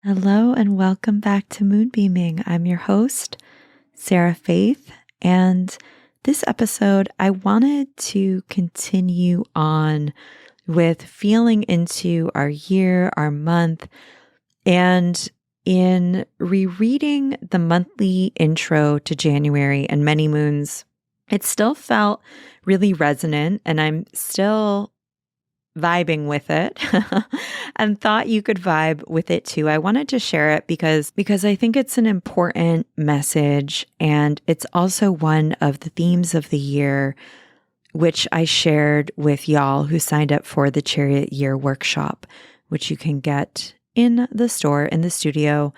Hello and welcome back to Moonbeaming. I'm your host, Sarah Faith, and this episode I wanted to continue on with feeling into our year, our month, and in rereading the monthly intro to January and many moons, it still felt really resonant, and I'm still vibing with it and thought you could vibe with it too. I wanted to share it because I think it's an important message, and it's also one of the themes of the year, which I shared with y'all who signed up for the Chariot Year workshop, which you can get in the store, in the studio.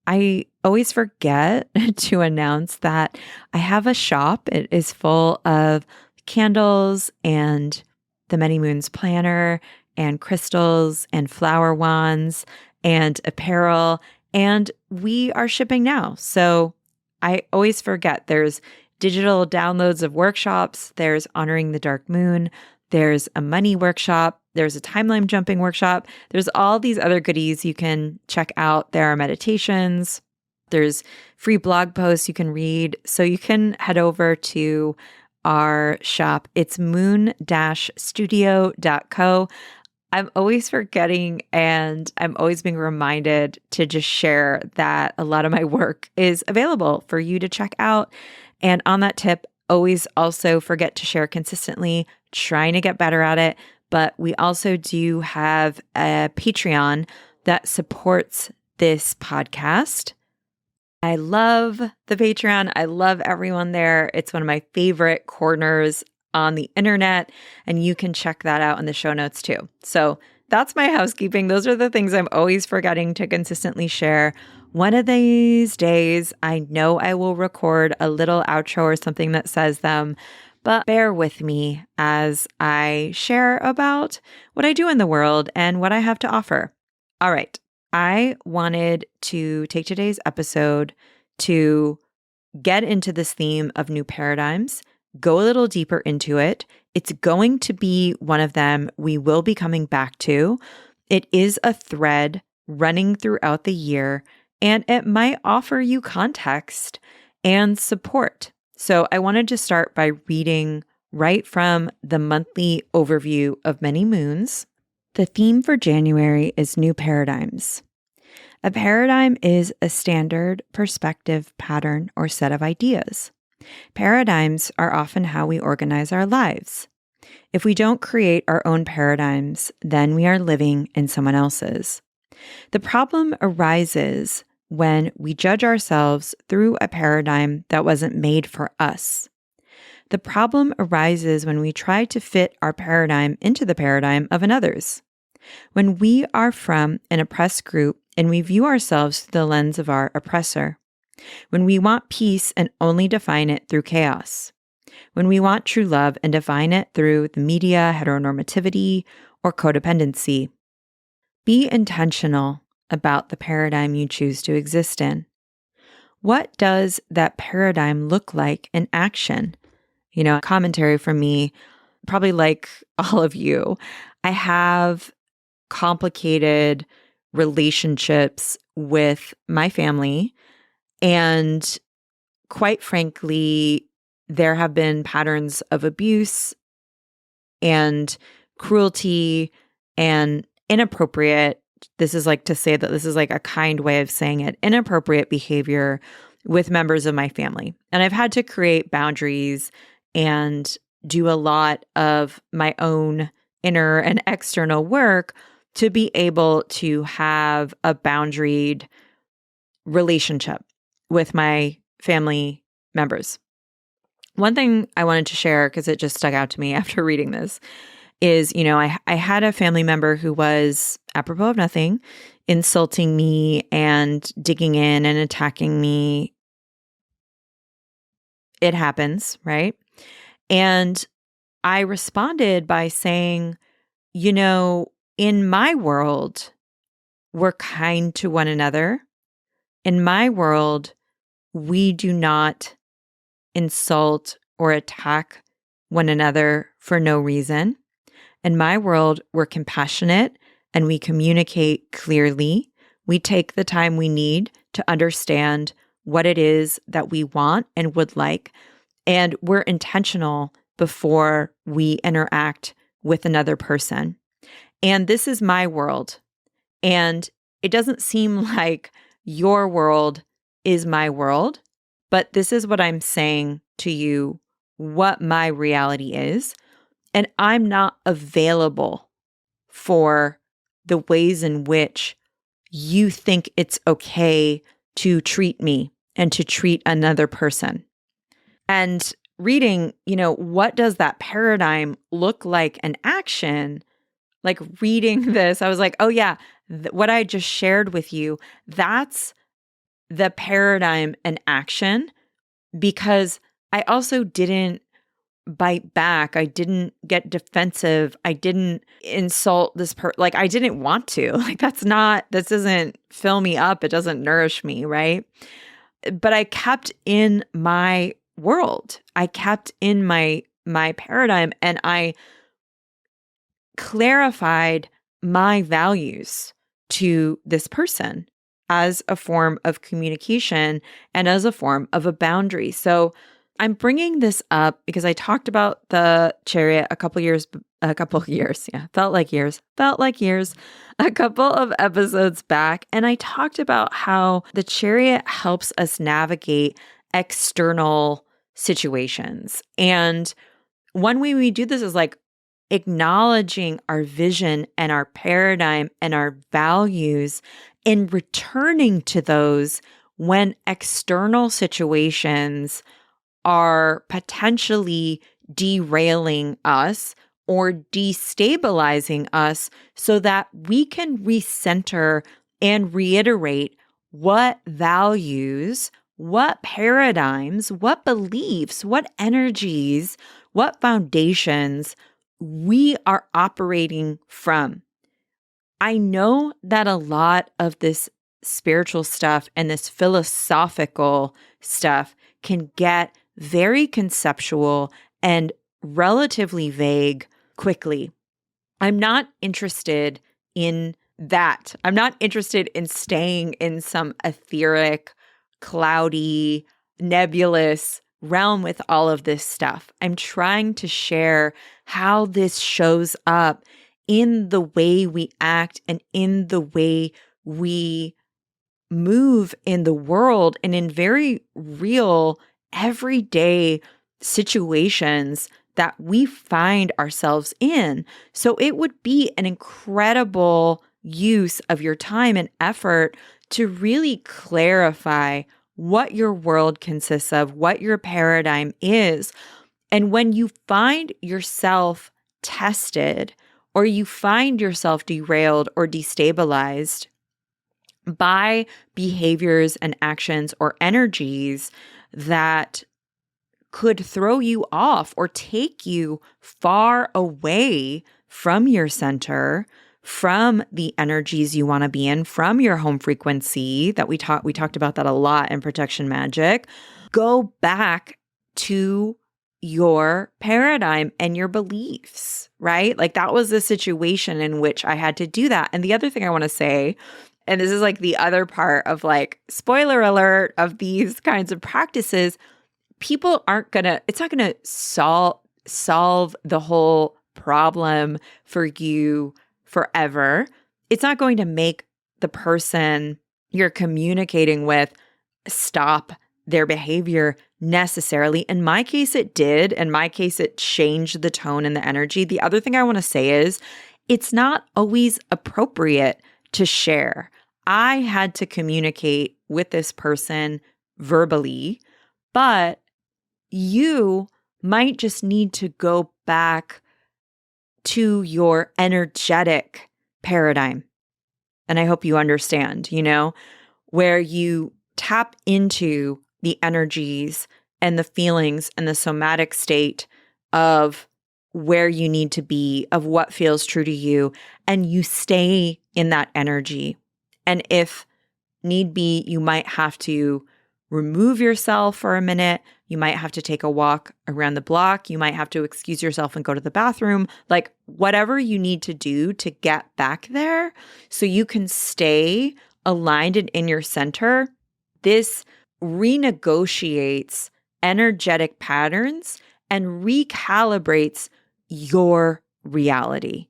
I always forget to announce that I have a shop. It is full of candles and the Many Moons planner and crystals and flower wands and apparel, and we are shipping now. So I always forget there's digital downloads of workshops, there's honoring the dark moon, there's a money workshop, there's a timeline jumping workshop, there's all these other goodies you can check out. There are meditations, there's free blog posts you can read. So you can head over to our shop. It's moon-studio.co. I'm always forgetting, and I'm always being reminded to just share that a lot of my work is available for you to check out. And on that tip, always also forget to share consistently, trying to get better at it. But we also do have a Patreon that supports this podcast. I love the Patreon. I love everyone there. It's one of my favorite corners on the internet, and you can check that out in the show notes too. So that's my housekeeping. Those are the things I'm always forgetting to consistently share. One of these days, I know I will record a little outro or something that says them, but bear with me as I share about what I do in the world and what I have to offer. All right. I wanted to take today's episode to get into this theme of new paradigms, go a little deeper into it. It's going to be one of them we will be coming back to. It is a thread running throughout the year, and it might offer you context and support. So I wanted to start by reading right from the monthly overview of Many Moons. The theme for January is new paradigms. A paradigm is a standard, perspective, pattern, or set of ideas. Paradigms are often how we organize our lives. If we don't create our own paradigms, then we are living in someone else's. The problem arises when we judge ourselves through a paradigm that wasn't made for us. The problem arises when we try to fit our paradigm into the paradigm of another's. When we are from an oppressed group and we view ourselves through the lens of our oppressor. When we want peace and only define it through chaos. When we want true love and define it through the media, heteronormativity, or codependency. Be intentional about the paradigm you choose to exist in. What does that paradigm look like in action? Commentary from me, probably like all of you, I have complicated relationships with my family. And quite frankly, there have been patterns of abuse and cruelty and inappropriate. This is like to say that this is like a kind way of saying it, inappropriate behavior with members of my family. And I've had to create boundaries and do a lot of my own inner and external work to be able to have a boundaried relationship with my family members. One thing I wanted to share, because it just stuck out to me after reading this, is, I had a family member who was, apropos of nothing, insulting me and digging in and attacking me. It happens, right? And I responded by saying, in my world, we're kind to one another. In my world, we do not insult or attack one another for no reason. In my world, we're compassionate and we communicate clearly. We take the time we need to understand what it is that we want and would like. And we're intentional before we interact with another person. And this is my world. And it doesn't seem like your world is my world, but this is what I'm saying to you, what my reality is. And I'm not available for the ways in which you think it's okay to treat me and to treat another person. And reading, what does that paradigm look like in action? Like reading this, I was like, oh yeah, what I just shared with you, that's the paradigm in action, because I also didn't bite back. I didn't get defensive. I didn't insult this like I didn't want to. Like this doesn't fill me up. It doesn't nourish me, right? But I kept in my world. I kept in my paradigm, and I clarified my values to this person as a form of communication and as a form of a boundary. So I'm bringing this up because I talked about the chariot a couple years, yeah, felt like years, a couple of episodes back. And I talked about how the chariot helps us navigate external situations. And one way we do this is like acknowledging our vision and our paradigm and our values and returning to those when external situations are potentially derailing us or destabilizing us, so that we can recenter and reiterate what values, what paradigms, what beliefs, what energies, what foundations we are operating from. I know that a lot of this spiritual stuff and this philosophical stuff can get very conceptual and relatively vague quickly. I'm not interested in that. I'm not interested in staying in some etheric, cloudy, nebulous realm with all of this stuff. I'm trying to share how this shows up in the way we act and in the way we move in the world and in very real, everyday situations that we find ourselves in. So it would be an incredible use of your time and effort to really clarify what your world consists of, what your paradigm is. And when you find yourself tested, or you find yourself derailed or destabilized by behaviors and actions or energies that could throw you off or take you far away from your center, from the energies you want to be in, from your home frequency that we talked about that a lot in Protection Magic, go back to your paradigm and your beliefs, right? Like that was the situation in which I had to do that. And the other thing I want to say, and this is like the other part of like, spoiler alert of these kinds of practices, it's not gonna solve the whole problem for you forever. It's not going to make the person you're communicating with stop their behavior necessarily. In my case, it did. In my case, it changed the tone and the energy. The other thing I want to say is it's not always appropriate to share. I had to communicate with this person verbally, but you might just need to go back to your energetic paradigm. And I hope you understand, where you tap into the energies and the feelings and the somatic state of where you need to be, of what feels true to you, and you stay in that energy. And if need be, you might have to remove yourself for a minute. You might have to take a walk around the block. You might have to excuse yourself and go to the bathroom, like whatever you need to do to get back there so you can stay aligned and in your center, this renegotiates energetic patterns and recalibrates your reality.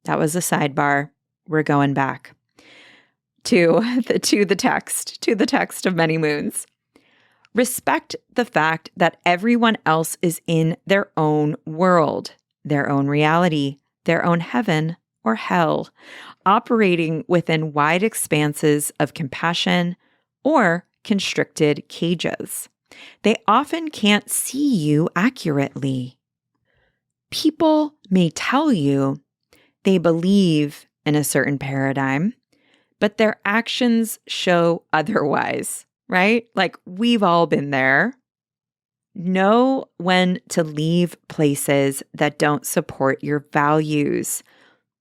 That was a sidebar. We're going back to the text of many moons. Respect the fact that everyone else is in their own world, their own reality, their own heaven or hell, operating within wide expanses of compassion or constricted cages. They often can't see you accurately. People may tell you they believe in a certain paradigm, but their actions show otherwise, right? Like we've all been there. Know when to leave places that don't support your values.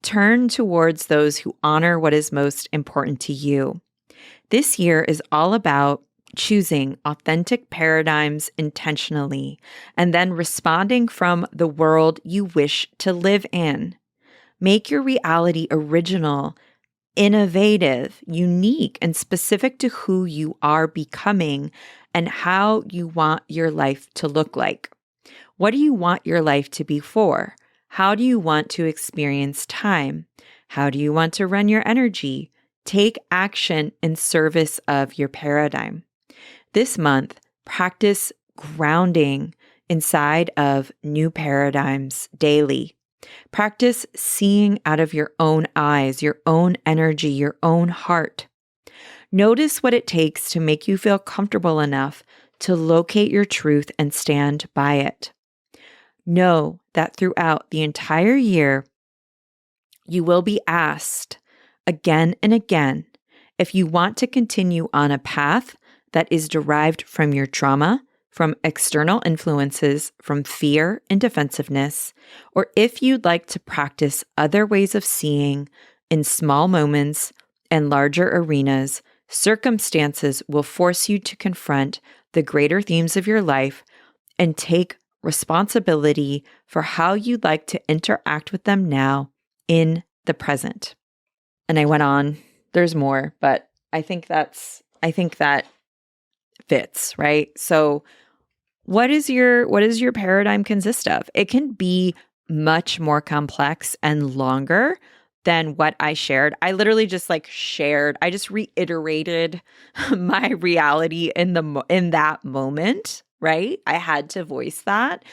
Turn towards those who honor what is most important to you. This year is all about choosing authentic paradigms intentionally and then responding from the world you wish to live in. Make your reality original, innovative, unique, and specific to who you are becoming and how you want your life to look like. What do you want your life to be for? How do you want to experience time? How do you want to run your energy? Take action in service of your paradigm. This month, practice grounding inside of new paradigms daily. Practice seeing out of your own eyes, your own energy, your own heart. Notice what it takes to make you feel comfortable enough to locate your truth and stand by it. Know that throughout the entire year, you will be asked again and again if you want to continue on a path that is derived from your trauma, from external influences, from fear and defensiveness, or if you'd like to practice other ways of seeing in small moments and larger arenas. Circumstances will force you to confront the greater themes of your life and take responsibility for how you'd like to interact with them now in the present. And I went on, there's more, but I think that fits, right? So what is your paradigm consist of? It can be much more complex and longer than what I shared. I literally just I just reiterated my reality in that moment, right? I had to voice that.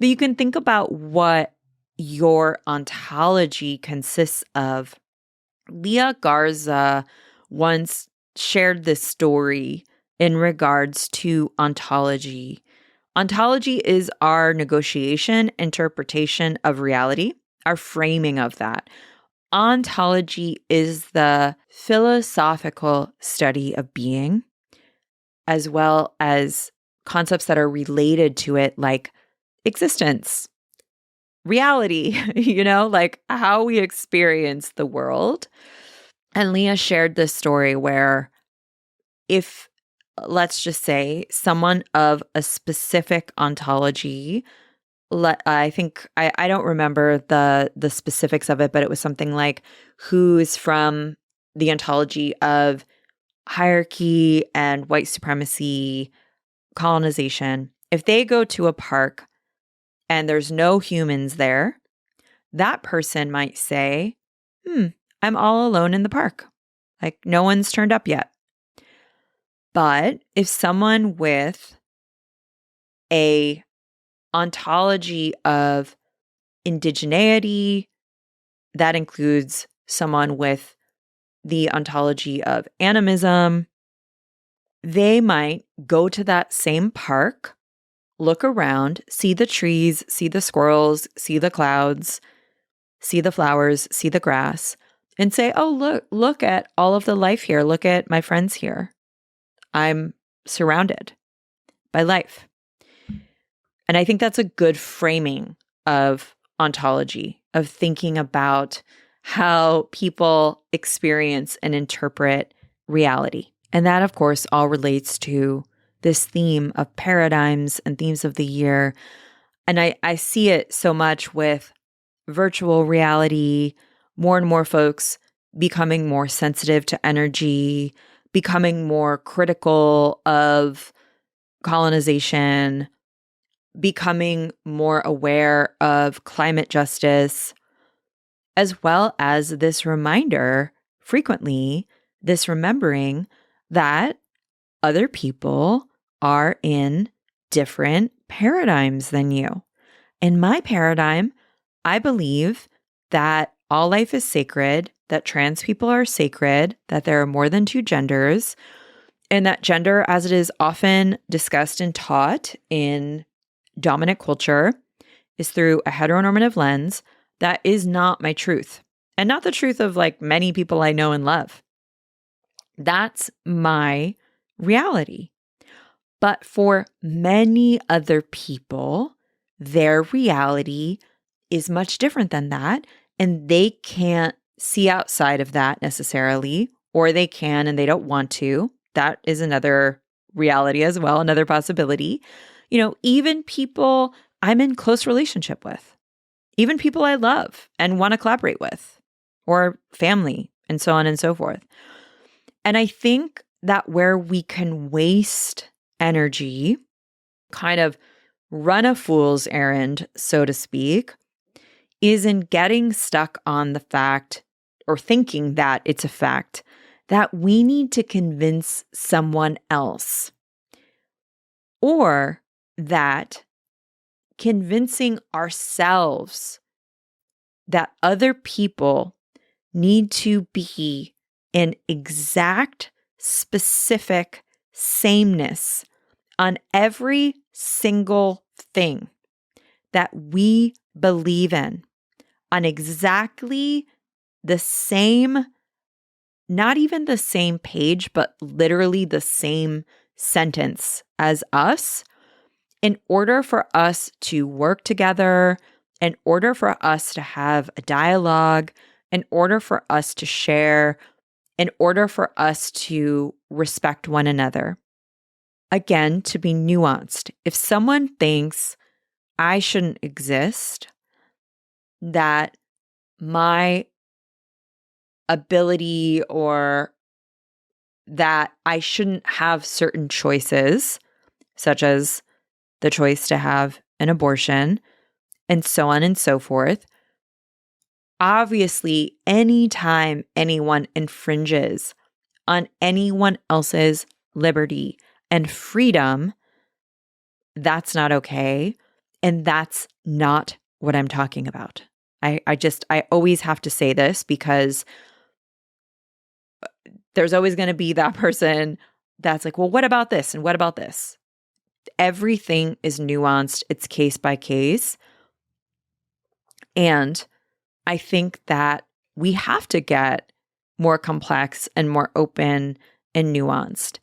But you can think about what your ontology consists of. Leah Garza once shared this story in regards to ontology. Ontology is our negotiation, interpretation of reality, our framing of that. Ontology is the philosophical study of being, as well as concepts that are related to it, like existence, reality, like how we experience the world. And Leah shared this story where if, let's just say, someone of a specific ontology, I think I don't remember the specifics of it, but it was something like who's from the ontology of hierarchy and white supremacy, colonization. If they go to a park and there's no humans there, that person might say, I'm all alone in the park. Like no one's turned up yet. But if someone with a ontology of indigeneity, that includes someone with the ontology of animism, they might go to that same park, look around, see the trees, see the squirrels, see the clouds, see the flowers, see the grass, and say, oh, look at all of the life here. Look at my friends here. I'm surrounded by life. And I think that's a good framing of ontology, of thinking about how people experience and interpret reality. And that, of course, all relates to this theme of paradigms and themes of the year. And I see it so much with virtual reality, more and more folks becoming more sensitive to energy, becoming more critical of colonization, becoming more aware of climate justice, as well as this reminder frequently, this remembering that other people are in different paradigms than you. In my paradigm, I believe that all life is sacred, that trans people are sacred, that there are more than two genders, and that gender, as it is often discussed and taught in dominant culture, is through a heteronormative lens. That is not my truth, and not the truth of like many people I know and love. That's my reality. But for many other people, their reality is much different than that, and they can't see outside of that necessarily, or they can and they don't want to. That is another reality as well, another possibility. Even people I'm in close relationship with, even people I love and want to collaborate with, or family, and so on and so forth. And I think that where we can waste energy, kind of run a fool's errand, so to speak, is in getting stuck on the fact, or thinking that it's a fact, that we need to convince someone else, or that convincing ourselves that other people need to be an exact, specific sameness on every single thing that we believe in, on exactly the same, not even the same page, but literally the same sentence as us, in order for us to work together, in order for us to have a dialogue, in order for us to share, in order for us to respect one another. Again, to be nuanced. If someone thinks I shouldn't exist, that my ability, or that I shouldn't have certain choices, such as the choice to have an abortion, and so on and so forth. Obviously, anytime anyone infringes on anyone else's liberty and freedom, that's not okay. And that's not what I'm talking about. I always have to say this, because there's always going to be that person that's like, well, what about this? And what about this? Everything is nuanced. It's case by case. And I think that we have to get more complex and more open and nuanced,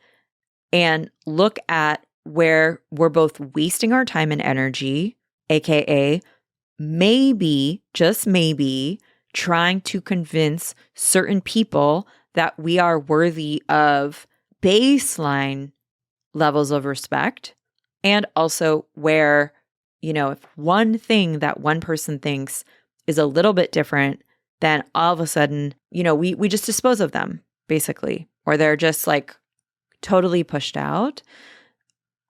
and look at where we're both wasting our time and energy, aka maybe, just maybe, trying to convince certain people that we are worthy of baseline levels of respect. And also where, if one thing that one person thinks is a little bit different, then all of a sudden, we just dispose of them, basically, or they're just like totally pushed out.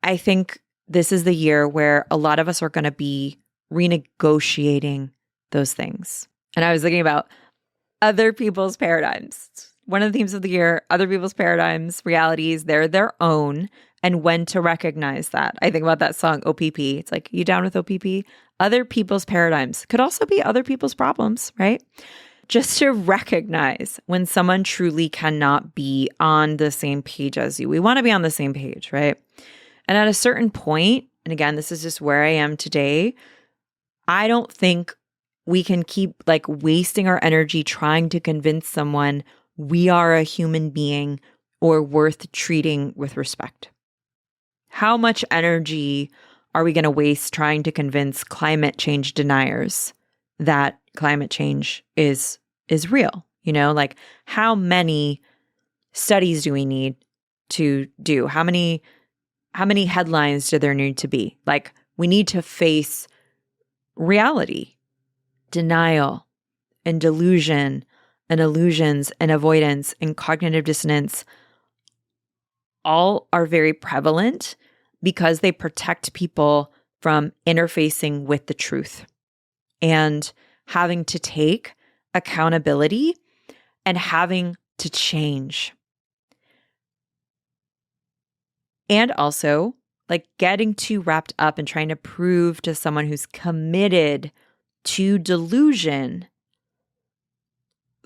I think this is the year where a lot of us are going to be renegotiating those things. And I was thinking about other people's paradigms. One of the themes of the year, other people's paradigms, realities, they're their own, and when to recognize that. I think about that song, OPP. It's like, you down with OPP? Other people's paradigms could also be other people's problems, right? Just to recognize when someone truly cannot be on the same page as you. We want to be on the same page, right? And at a certain point, and again, this is just where I am today, I don't think we can keep like wasting our energy trying to convince someone we are a human being or worth treating with respect. How much energy are we going to waste trying to convince climate change deniers that climate change is real? Like, how many studies do we need to do? How many headlines do there need to be? Like, we need to face reality, denial, and delusion and illusions and avoidance and cognitive dissonance all are very prevalent because they protect people from interfacing with the truth and having to take accountability and having to change. And also, like getting too wrapped up and trying to prove to someone who's committed to delusion,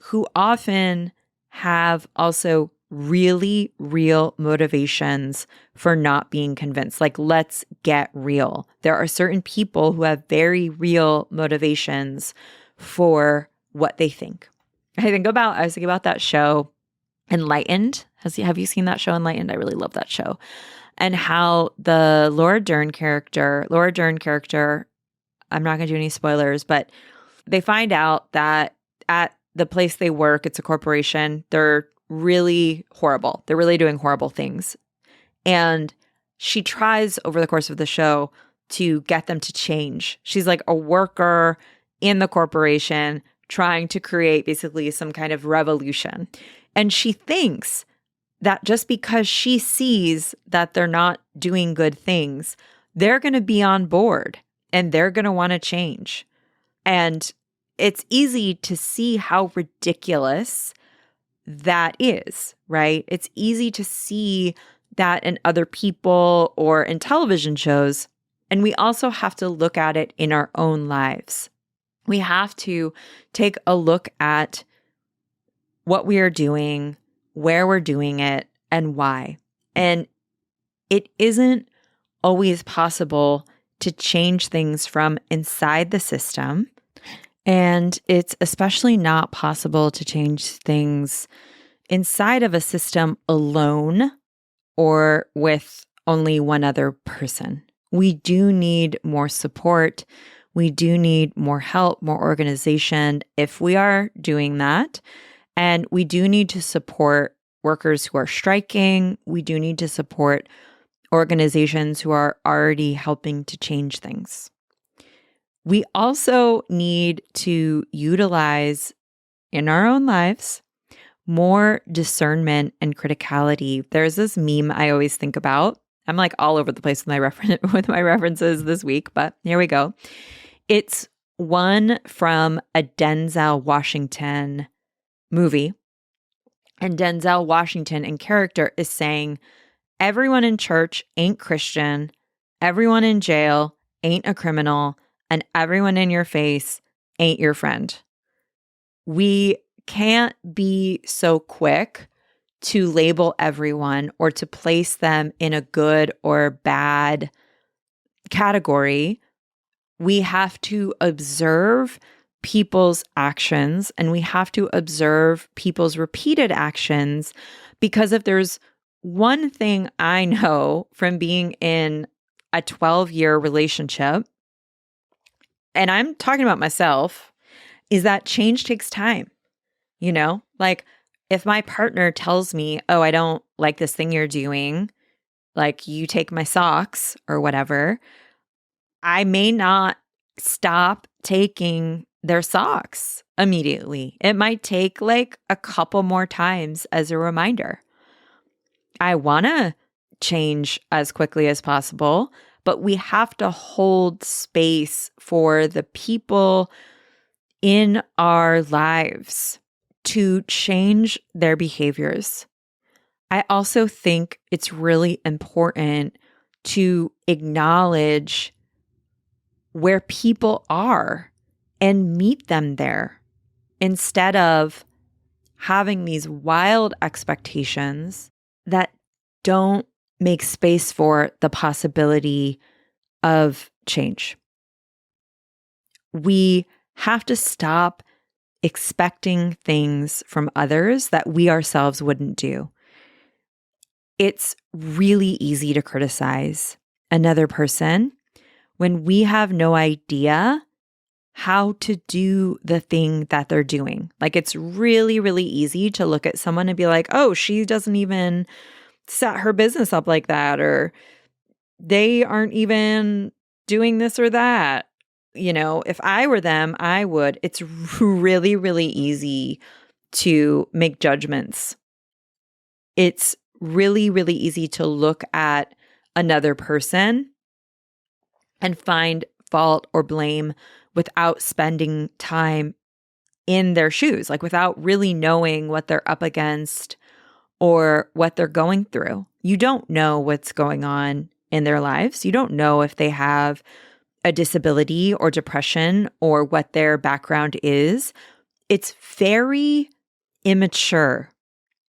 who often have also really real motivations for not being convinced. Like, let's get real. There are certain people who have very real motivations for what they think. I was thinking about that show, Enlightened. Have you seen that show, Enlightened? I really love that show. And how the Laura Dern character, I'm not going to do any spoilers, but they find out that at the place they work, it's a corporation, they're really horrible. They're really doing horrible things. And she tries over the course of the show to get them to change. She's like a worker in the corporation trying to create basically some kind of revolution. And she thinks that just because she sees that they're not doing good things, they're going to be on board and they're going to want to change. And it's easy to see how ridiculous that is, right? It's easy to see that in other people or in television shows. And we also have to look at it in our own lives. We have to take a look at what we are doing, where we're doing it, and why. And it isn't always possible to change things from inside the system. And it's especially not possible to change things inside of a system alone or with only one other person. We do need more support. We do need more help, more organization if we are doing that. And we do need to support workers who are striking. We do need to support organizations who are already helping to change things. We also need to utilize in our own lives more discernment and criticality. There's this meme I always think about. I'm like all over the place with my references this week, but here we go. It's one from a Denzel Washington movie. And Denzel Washington in character is saying, everyone in church ain't Christian, everyone in jail ain't a criminal, and everyone in your face ain't your friend. We can't be so quick to label everyone or to place them in a good or bad category. We have to observe people's actions and we have to observe people's repeated actions, because if there's one thing I know from being in a 12-year relationship, and I'm talking about myself, is that change takes time. You know, like if my partner tells me, oh, I don't like this thing you're doing, like you take my socks or whatever, I may not stop taking their socks immediately. It might take like a couple more times as a reminder. I want to change as quickly as possible, but we have to hold space for the people in our lives to change their behaviors. I also think it's really important to acknowledge where people are and meet them there instead of having these wild expectations that don't make space for the possibility of change. We have to stop expecting things from others that we ourselves wouldn't do. It's really easy to criticize another person when we have no idea how to do the thing that they're doing. Like it's really, really easy to look at someone and be like, oh, she doesn't even set her business up like that, or they aren't even doing this or that. You know, if I were them, I would. It's really, really easy to make judgments. It's really, really easy to look at another person and find fault or blame without spending time in their shoes, like without really knowing what they're up against or what they're going through. You don't know what's going on in their lives. You don't know if they have a disability or depression or what their background is. It's very immature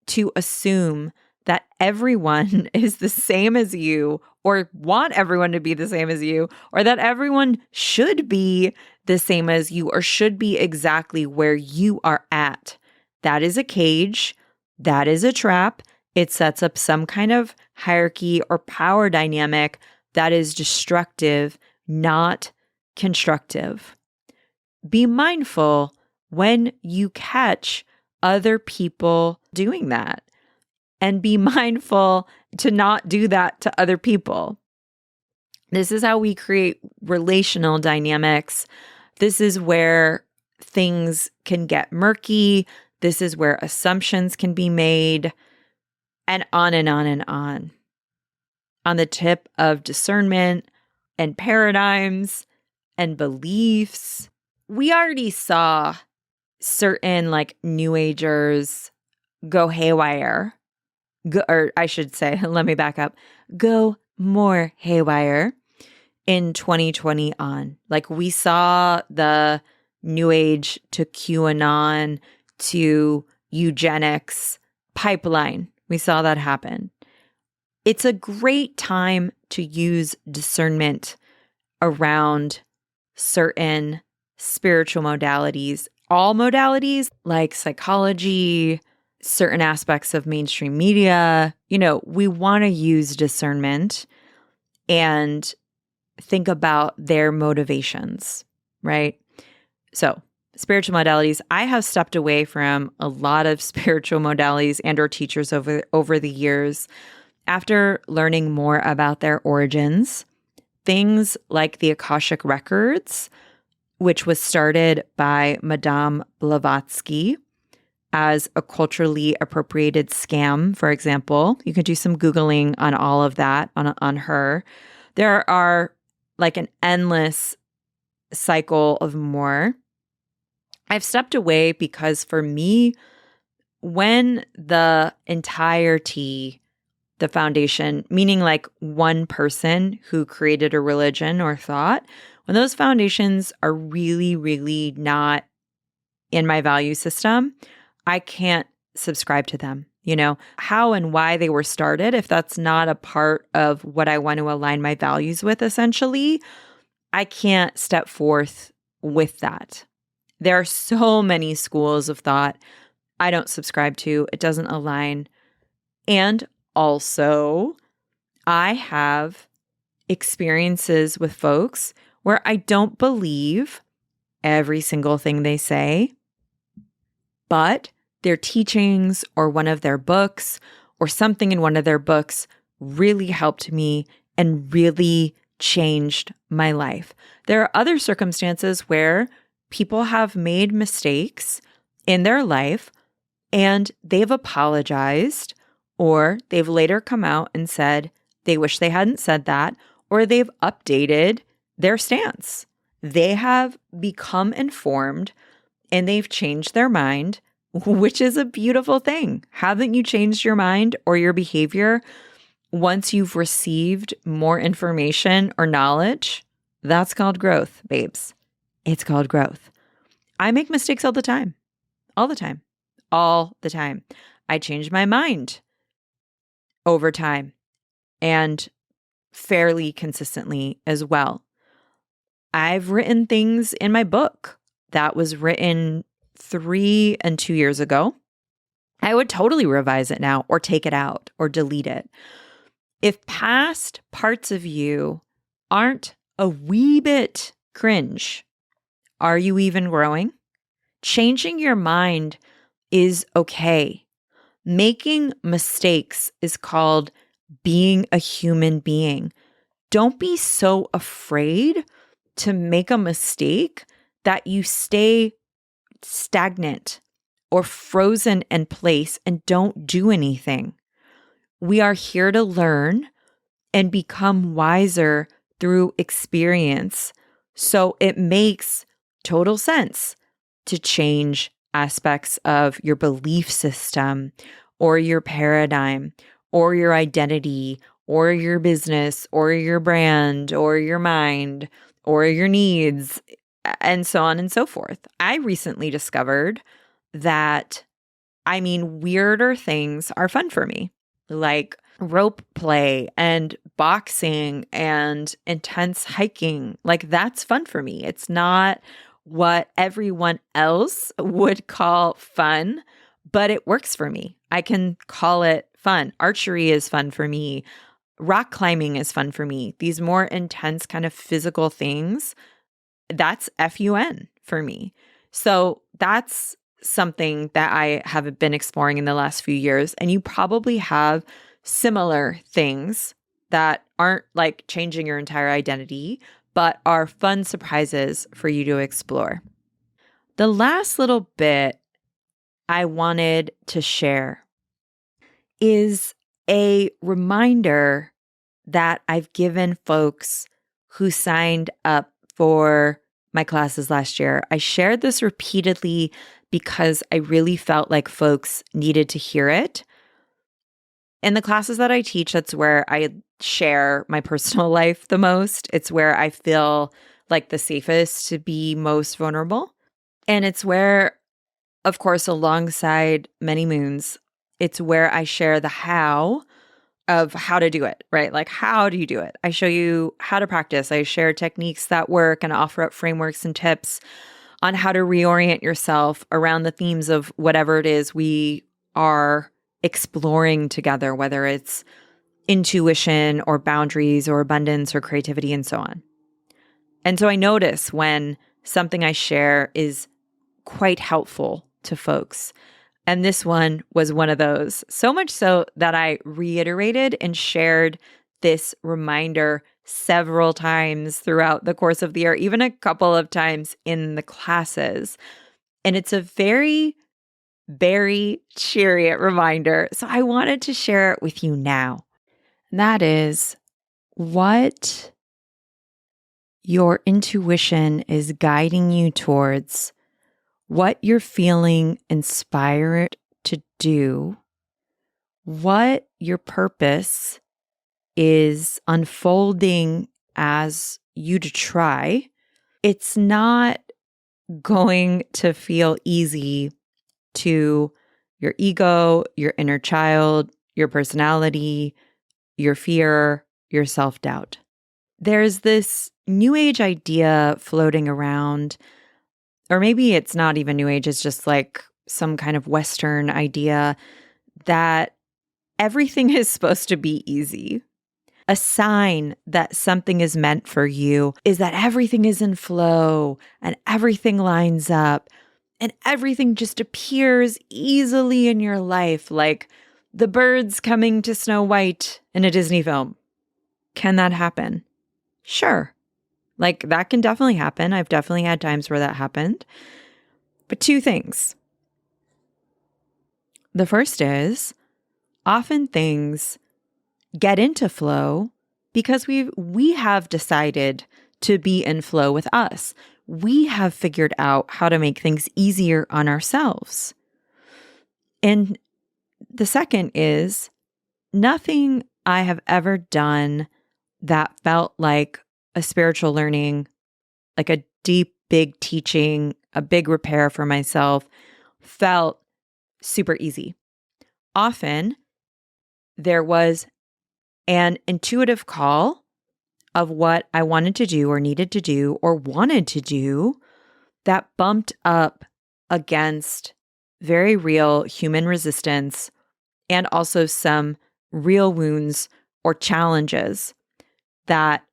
to assume that everyone is the same as you or want everyone to be the same as you or that everyone should be the same as you or should be exactly where you are at. That is a cage. That is a trap. It sets up some kind of hierarchy or power dynamic that is destructive, not constructive. Be mindful when you catch other people doing that, and be mindful to not do that to other people. This is how we create relational dynamics. This is where things can get murky. This is where assumptions can be made, and on and on and on. On the tip of discernment and paradigms and beliefs, we already saw certain like New Agers go haywire. Or I should say, let me back up, go more haywire in 2020 on. Like we saw the New Age to QAnon to eugenics pipeline. We saw that happen. It's a great time to use discernment around certain spiritual modalities, all modalities like psychology, certain aspects of mainstream media. We want to use discernment and think about their motivations, right? So, spiritual modalities, I have stepped away from a lot of spiritual modalities and or teachers over the years after learning more about their origins. Things like the Akashic Records, which was started by Madame Blavatsky as a culturally appropriated scam, for example. You can do some Googling on all of that, on her. There are like an endless cycle of more. I've stepped away because for me, when the entirety, the foundation, meaning like one person who created a religion or thought, when those foundations are really, really not in my value system, I can't subscribe to them. How and why they were started, if that's not a part of what I want to align my values with, essentially, I can't step forth with that. There are so many schools of thought I don't subscribe to. It doesn't align. And also, I have experiences with folks where I don't believe every single thing they say, but their teachings or one of their books or something in one of their books really helped me and really changed my life. There are other circumstances where people have made mistakes in their life and they've apologized, or they've later come out and said they wish they hadn't said that, or they've updated their stance. They have become informed and they've changed their mind, which is a beautiful thing. Haven't you changed your mind or your behavior once you've received more information or knowledge? That's called growth, babes. It's called growth. I make mistakes all the time. All the time. All the time. I change my mind over time and fairly consistently as well. I've written things in my book that was written 3 and 2 years ago. I would totally revise it now or take it out or delete it. If past parts of you aren't a wee bit cringe, are you even growing? Changing your mind is okay. Making mistakes is called being a human being. Don't be so afraid to make a mistake that you stay stagnant or frozen in place and don't do anything. We are here to learn and become wiser through experience. So it makes total sense to change aspects of your belief system or your paradigm or your identity or your business or your brand or your mind or your needs and so on and so forth. I recently discovered that, weirder things are fun for me, like rope play and boxing and intense hiking. Like that's fun for me. It's not what everyone else would call fun, but it works for me. I can call it fun. Archery is fun for me. Rock climbing is fun for me. These more intense kind of physical things, that's fun for me. So that's something that I have been exploring in the last few years. And you probably have similar things that aren't like changing your entire identity, but are fun surprises for you to explore. The last little bit I wanted to share is a reminder that I've given folks who signed up for my classes last year. I shared this repeatedly because I really felt like folks needed to hear it. In the classes that I teach, that's where I share my personal life the most. It's where I feel like the safest to be most vulnerable. And it's where, of course, alongside Many Moons, it's where I share the how of how to do it, right? Like, how do you do it? I show you how to practice. I share techniques that work and offer up frameworks and tips on how to reorient yourself around the themes of whatever it is we are exploring together, whether it's intuition or boundaries or abundance or creativity and so on. And so I notice when something I share is quite helpful to folks. And this one was one of those, so much so that I reiterated and shared this reminder several times throughout the course of the year, even a couple of times in the classes. And it's a very, very chariot reminder. So I wanted to share it with you now. And that is what your intuition is guiding you towards, what you're feeling inspired to do, what your purpose is unfolding as you to try. It's not going to feel easy to your ego, your inner child, your personality, your fear, your self-doubt. There's this new age idea floating around, or maybe it's not even new age, it's just like some kind of Western idea that everything is supposed to be easy. A sign that something is meant for you is that everything is in flow and everything lines up and everything just appears easily in your life, like the birds coming to Snow White in a Disney film. Can that happen? Sure. Like that can definitely happen. I've definitely had times where that happened. But two things. The first is often things get into flow because we have decided to be in flow with us. We have figured out how to make things easier on ourselves. And the second is nothing I have ever done that felt like a spiritual learning, like a deep, big teaching, a big repair for myself, felt super easy. Often there was an intuitive call of what I wanted to do or needed to do or wanted to do that bumped up against very real human resistance and also some real wounds or challenges that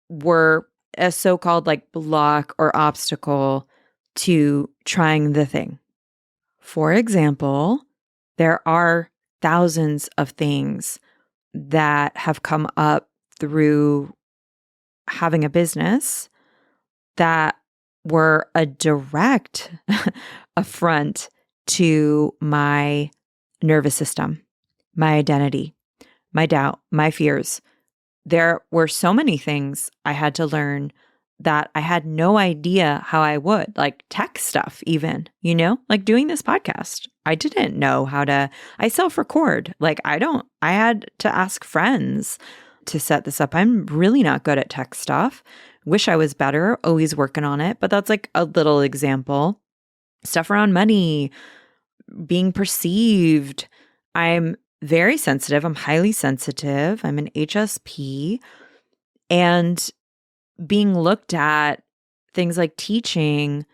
were a so-called like block or obstacle to trying the thing. For example, there are thousands of things that have come up through having a business that were a direct affront to my nervous system, my identity, my doubt, my fears. There were so many things I had to learn that I had no idea how I would, like tech stuff, even, like doing this podcast. I didn't know I self-record. I had to ask friends to set this up. I'm really not good at tech stuff. Wish I was better, always working on it. But that's like a little example. Stuff around money, being perceived. I'm very sensitive. I'm highly sensitive. I'm an HSP. And being looked at, things like teaching,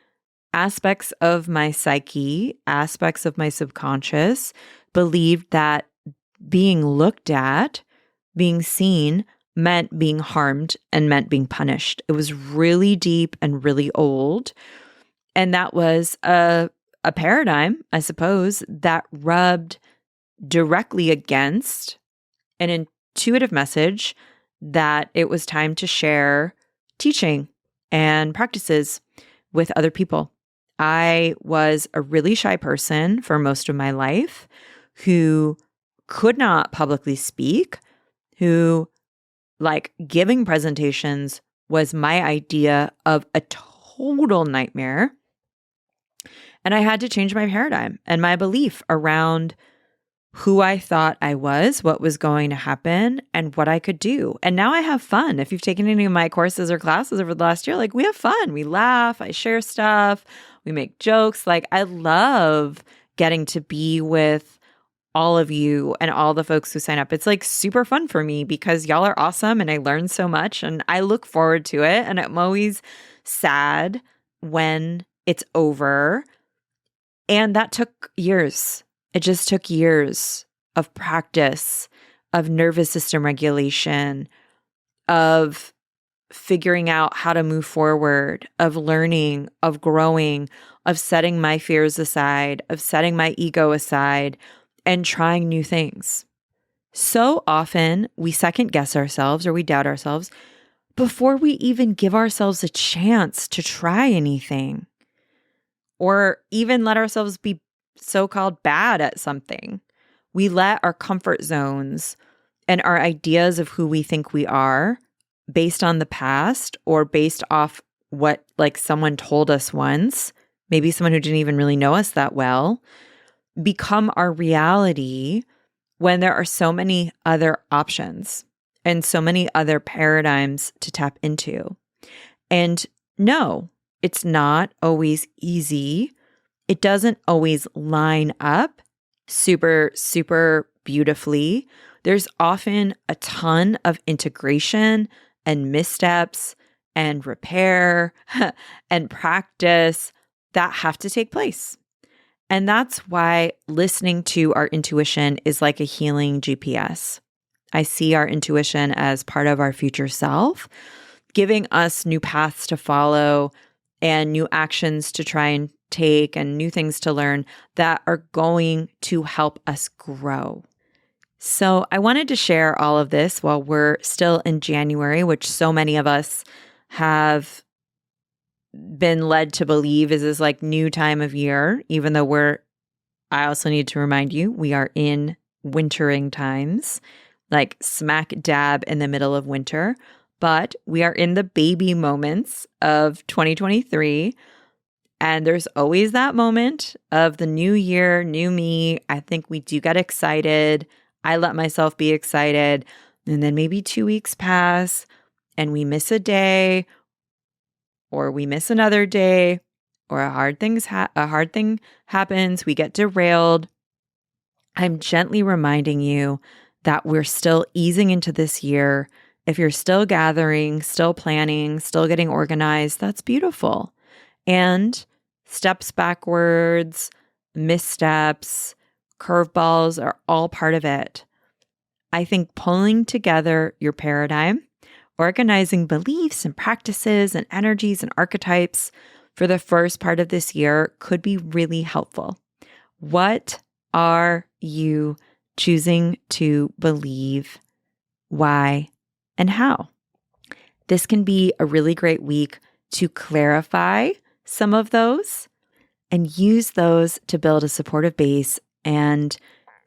aspects of my psyche, aspects of my subconscious, believed that being looked at, being seen, meant being harmed and meant being punished. It was really deep and really old. And that was a paradigm, I suppose, that rubbed directly against an intuitive message that it was time to share teaching and practices with other people. I was a really shy person for most of my life who could not publicly speak, who giving presentations was my idea of a total nightmare. And I had to change my paradigm and my belief around who I thought I was, what was going to happen, and what I could do. And now I have fun. If you've taken any of my courses or classes over the last year, we have fun. We laugh, I share stuff, we make jokes. I love getting to be with all of you and all the folks who sign up. It's super fun for me because y'all are awesome and I learn so much and I look forward to it. And I'm always sad when it's over. And that took years. It just took years of practice, of nervous system regulation, of figuring out how to move forward, of learning, of growing, of setting my fears aside, of setting my ego aside, and trying new things. So often we second guess ourselves or we doubt ourselves before we even give ourselves a chance to try anything or even let ourselves be so-called bad at something. We let our comfort zones and our ideas of who we think we are based on the past or based off what someone told us once, maybe someone who didn't even really know us that well, become our reality when there are so many other options and so many other paradigms to tap into. And no, it's not always easy. It doesn't always line up super, super beautifully. There's often a ton of integration and missteps and repair and practice that have to take place. And that's why listening to our intuition is like a healing GPS. I see our intuition as part of our future self, giving us new paths to follow and new actions to try and take and new things to learn that are going to help us grow. So I wanted to share all of this while we're still in January, which so many of us have been led to believe is this new time of year, even though I also need to remind you, we are in wintering times, smack dab in the middle of winter, but we are in the baby moments of 2023. And there's always that moment of the new year, new me. I think we do get excited. I let myself be excited. And then maybe 2 weeks pass and we miss a day or we miss another day or a hard thing happens. We get derailed. I'm gently reminding you that we're still easing into this year. If you're still gathering, still planning, still getting organized, that's beautiful. And steps backwards, missteps, curveballs are all part of it. I think pulling together your paradigm, organizing beliefs and practices and energies and archetypes for the first part of this year could be really helpful. What are you choosing to believe? Why? And how? This can be a really great week to clarify some of those and use those to build a supportive base and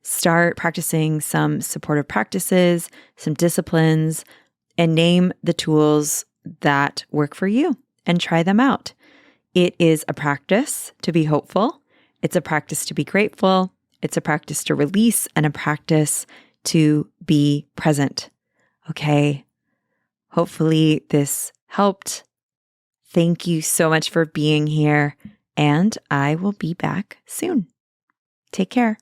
start practicing some supportive practices, some disciplines, and name the tools that work for you and try them out. It is a practice to be hopeful. It's a practice to be grateful. It's a practice to release and a practice to be present. Okay. Hopefully this helped. Thank you so much for being here, and I will be back soon. Take care.